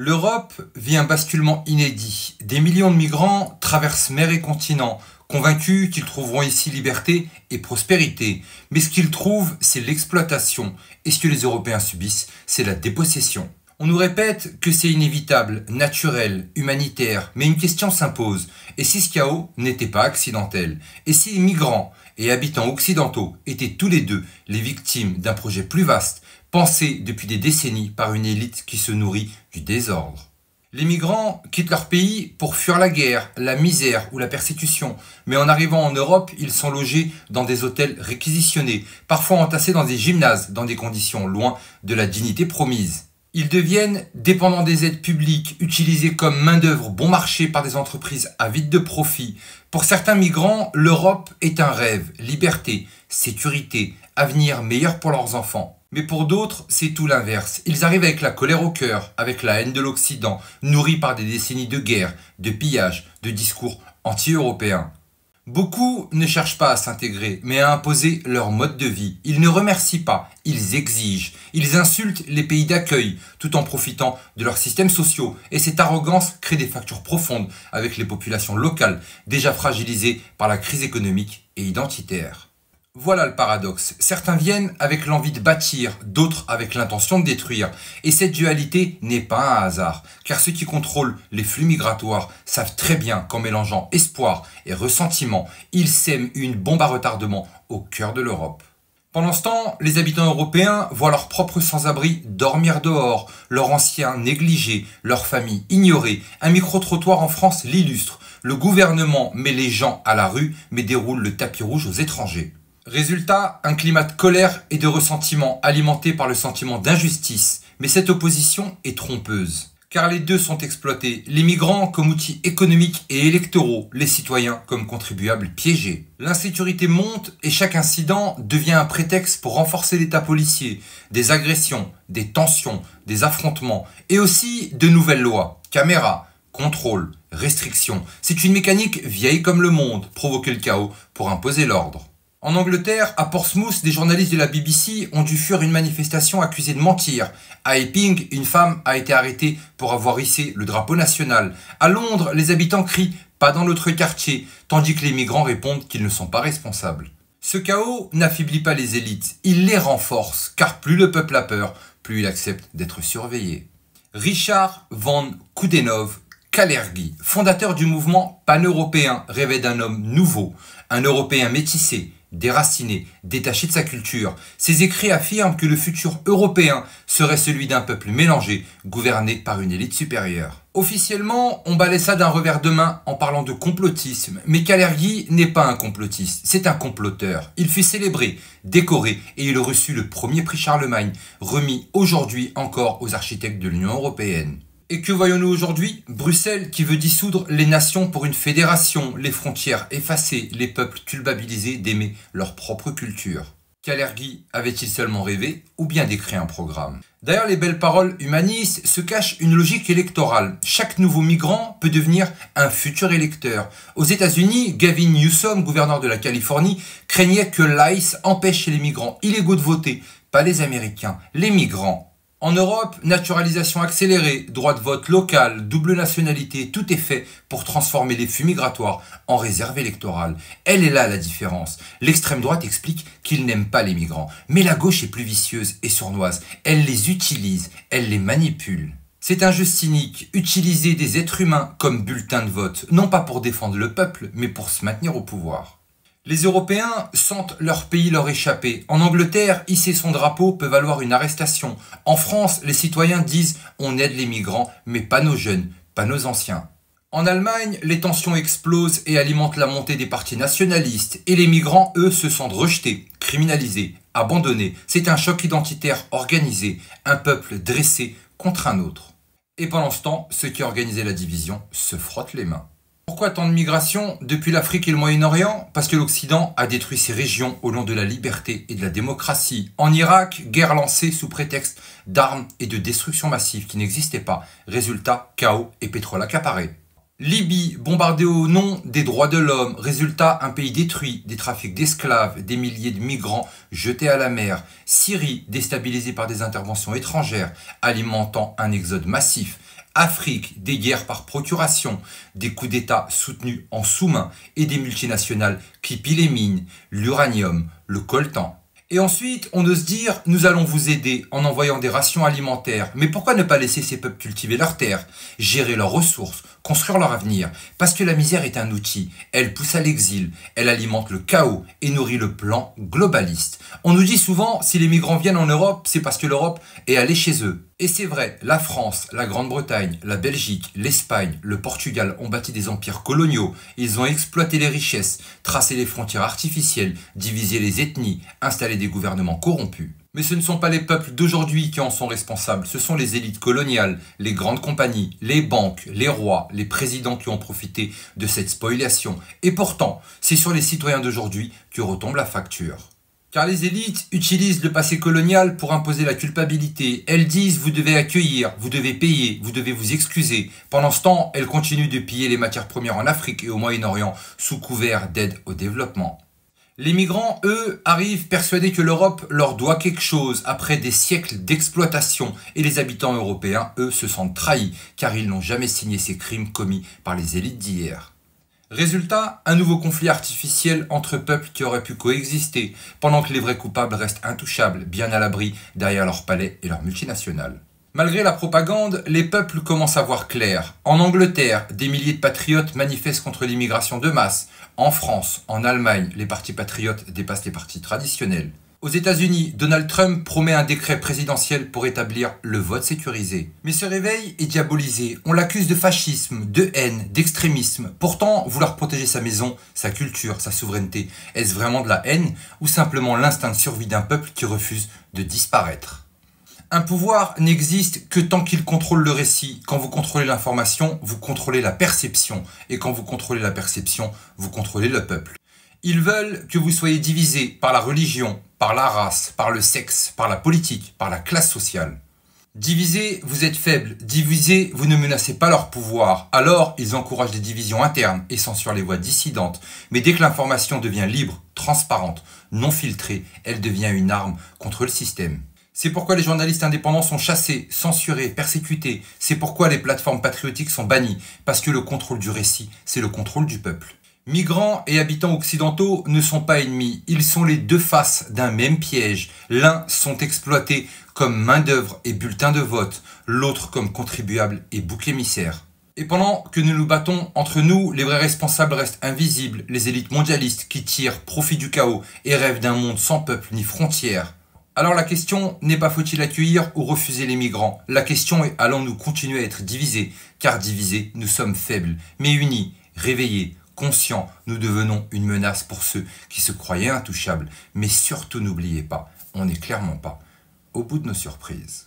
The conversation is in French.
L'Europe vit un basculement inédit. Des millions de migrants traversent mer et continent, convaincus qu'ils trouveront ici liberté et prospérité. Mais ce qu'ils trouvent, c'est l'exploitation. Et ce que les Européens subissent, c'est la dépossession. On nous répète que c'est inévitable, naturel, humanitaire, mais une question s'impose. Et si ce chaos n'était pas accidentel? Et si les migrants et habitants occidentaux étaient tous les deux les victimes d'un projet plus vaste, pensé depuis des décennies par une élite qui se nourrit du désordre? Les migrants quittent leur pays pour fuir la guerre, la misère ou la persécution. Mais en arrivant en Europe, ils sont logés dans des hôtels réquisitionnés, parfois entassés dans des gymnases, dans des conditions loin de la dignité promise. Ils deviennent dépendants des aides publiques, utilisés comme main-d'œuvre bon marché par des entreprises avides de profit. Pour certains migrants, l'Europe est un rêve, liberté, sécurité, avenir meilleur pour leurs enfants. Mais pour d'autres, c'est tout l'inverse. Ils arrivent avec la colère au cœur, avec la haine de l'Occident, nourris par des décennies de guerre, de pillage, de discours anti-européens. Beaucoup ne cherchent pas à s'intégrer, mais à imposer leur mode de vie. Ils ne remercient pas, ils exigent. Ils insultent les pays d'accueil, tout en profitant de leurs systèmes sociaux. Et cette arrogance crée des fractures profondes avec les populations locales, déjà fragilisées par la crise économique et identitaire. Voilà le paradoxe. Certains viennent avec l'envie de bâtir, d'autres avec l'intention de détruire. Et cette dualité n'est pas un hasard, car ceux qui contrôlent les flux migratoires savent très bien qu'en mélangeant espoir et ressentiment, ils sèment une bombe à retardement au cœur de l'Europe. Pendant ce temps, les habitants européens voient leurs propres sans-abri dormir dehors, leurs anciens négligés, leurs familles ignorées. Un micro-trottoir en France l'illustre. Le gouvernement met les gens à la rue, mais déroule le tapis rouge aux étrangers. Résultat, un climat de colère et de ressentiment alimenté par le sentiment d'injustice. Mais cette opposition est trompeuse, car les deux sont exploités, les migrants comme outils économiques et électoraux, les citoyens comme contribuables piégés. L'insécurité monte et chaque incident devient un prétexte pour renforcer l'état policier, des agressions, des tensions, des affrontements, et aussi de nouvelles lois, caméras, contrôle, restrictions. C'est une mécanique vieille comme le monde, provoquer le chaos pour imposer l'ordre. En Angleterre, à Portsmouth, des journalistes de la BBC ont dû fuir une manifestation accusée de mentir. À Epping, une femme a été arrêtée pour avoir hissé le drapeau national. À Londres, les habitants crient « pas dans notre quartier », tandis que les migrants répondent qu'ils ne sont pas responsables. Ce chaos n'affaiblit pas les élites, il les renforce, car plus le peuple a peur, plus il accepte d'être surveillé. Richard van Coudenhove Kalergi, fondateur du mouvement pan-européen, rêvait d'un homme nouveau, un Européen métissé, déraciné, détaché de sa culture. Ses écrits affirment que le futur européen serait celui d'un peuple mélangé, gouverné par une élite supérieure. Officiellement, on balaie ça d'un revers de main en parlant de complotisme, mais Kalergi n'est pas un complotiste, c'est un comploteur. Il fut célébré, décoré et il reçut le premier prix Charlemagne, remis aujourd'hui encore aux architectes de l'Union européenne. Et que voyons-nous aujourd'hui? Bruxelles qui veut dissoudre les nations pour une fédération, les frontières effacées, les peuples culpabilisés d'aimer leur propre culture. Kalergi avait-il seulement rêvé ou bien décrit un programme? Derrière les belles paroles humanistes se cache une logique électorale. Chaque nouveau migrant peut devenir un futur électeur. Aux États-Unis, Gavin Newsom, gouverneur de la Californie, craignait que l'ICE empêche les migrants illégaux de voter, pas les Américains, les migrants. En Europe, naturalisation accélérée, droit de vote local, double nationalité, tout est fait pour transformer les flux migratoires en réserve électorale. Elle est là la différence. L'extrême droite explique qu'il n'aime pas les migrants, mais la gauche est plus vicieuse et sournoise. Elle les utilise, elle les manipule. C'est un jeu cynique, utiliser des êtres humains comme bulletin de vote, non pas pour défendre le peuple, mais pour se maintenir au pouvoir. Les Européens sentent leur pays leur échapper. En Angleterre, hisser son drapeau peut valoir une arrestation. En France, les citoyens disent « on aide les migrants, mais pas nos jeunes, pas nos anciens ». En Allemagne, les tensions explosent et alimentent la montée des partis nationalistes. Et les migrants, eux, se sentent rejetés, criminalisés, abandonnés. C'est un choc identitaire organisé, un peuple dressé contre un autre. Et pendant ce temps, ceux qui organisaient la division se frottent les mains. Pourquoi tant de migration depuis l'Afrique et le Moyen-Orient? Parce que l'Occident a détruit ces régions au nom de la liberté et de la démocratie. En Irak, guerre lancée sous prétexte d'armes et de destruction massive qui n'existaient pas. Résultat, chaos et pétrole accaparé. Libye, bombardée au nom des droits de l'homme, résultat un pays détruit, des trafics d'esclaves, des milliers de migrants jetés à la mer. Syrie, déstabilisée par des interventions étrangères, alimentant un exode massif. Afrique, des guerres par procuration, des coups d'État soutenus en sous-main et des multinationales qui pillent les mines, l'uranium, le coltan. Et ensuite, on ose dire, nous allons vous aider en envoyant des rations alimentaires. Mais pourquoi ne pas laisser ces peuples cultiver leurs terres, gérer leurs ressources, construire leur avenir? Parce que la misère est un outil. Elle pousse à l'exil, elle alimente le chaos et nourrit le plan globaliste. On nous dit souvent, si les migrants viennent en Europe, c'est parce que l'Europe est allée chez eux. Et c'est vrai, la France, la Grande-Bretagne, la Belgique, l'Espagne, le Portugal ont bâti des empires coloniaux. Ils ont exploité les richesses, tracé les frontières artificielles, divisé les ethnies, installé des gouvernements corrompus. Mais ce ne sont pas les peuples d'aujourd'hui qui en sont responsables, ce sont les élites coloniales, les grandes compagnies, les banques, les rois, les présidents qui ont profité de cette spoliation. Et pourtant, c'est sur les citoyens d'aujourd'hui que retombe la facture. Car les élites utilisent le passé colonial pour imposer la culpabilité. Elles disent vous devez accueillir, vous devez payer, vous devez vous excuser. Pendant ce temps, elles continuent de piller les matières premières en Afrique et au Moyen-Orient sous couvert d'aide au développement. Les migrants, eux, arrivent persuadés que l'Europe leur doit quelque chose après des siècles d'exploitation et les habitants européens, eux, se sentent trahis car ils n'ont jamais signé ces crimes commis par les élites d'hier. Résultat, un nouveau conflit artificiel entre peuples qui auraient pu coexister, pendant que les vrais coupables restent intouchables, bien à l'abri derrière leurs palais et leurs multinationales. Malgré la propagande, les peuples commencent à voir clair. En Angleterre, des milliers de patriotes manifestent contre l'immigration de masse. En France, en Allemagne, les partis patriotes dépassent les partis traditionnels. Aux États-Unis, Donald Trump promet un décret présidentiel pour établir le vote sécurisé. Mais ce réveil est diabolisé. On l'accuse de fascisme, de haine, d'extrémisme. Pourtant, vouloir protéger sa maison, sa culture, sa souveraineté, est-ce vraiment de la haine ou simplement l'instinct de survie d'un peuple qui refuse de disparaître? Un pouvoir n'existe que tant qu'il contrôle le récit. Quand vous contrôlez l'information, vous contrôlez la perception. Et quand vous contrôlez la perception, vous contrôlez le peuple. Ils veulent que vous soyez divisés par la religion, par la race, par le sexe, par la politique, par la classe sociale. Divisés, vous êtes faibles. Divisés, vous ne menacez pas leur pouvoir. Alors, ils encouragent des divisions internes et censurent les voix dissidentes. Mais dès que l'information devient libre, transparente, non filtrée, elle devient une arme contre le système. C'est pourquoi les journalistes indépendants sont chassés, censurés, persécutés. C'est pourquoi les plateformes patriotiques sont bannies. Parce que le contrôle du récit, c'est le contrôle du peuple. Migrants et habitants occidentaux ne sont pas ennemis, ils sont les deux faces d'un même piège. L'un sont exploités comme main-d'œuvre et bulletin de vote, l'autre comme contribuable et bouc émissaire. Et pendant que nous nous battons entre nous, les vrais responsables restent invisibles, les élites mondialistes qui tirent profit du chaos et rêvent d'un monde sans peuple ni frontières. Alors la question n'est pas faut-il accueillir ou refuser les migrants. La question est allons-nous continuer à être divisés, car divisés, nous sommes faibles, mais unis, réveillés, conscients, nous devenons une menace pour ceux qui se croyaient intouchables. Mais surtout n'oubliez pas, on n'est clairement pas au bout de nos surprises.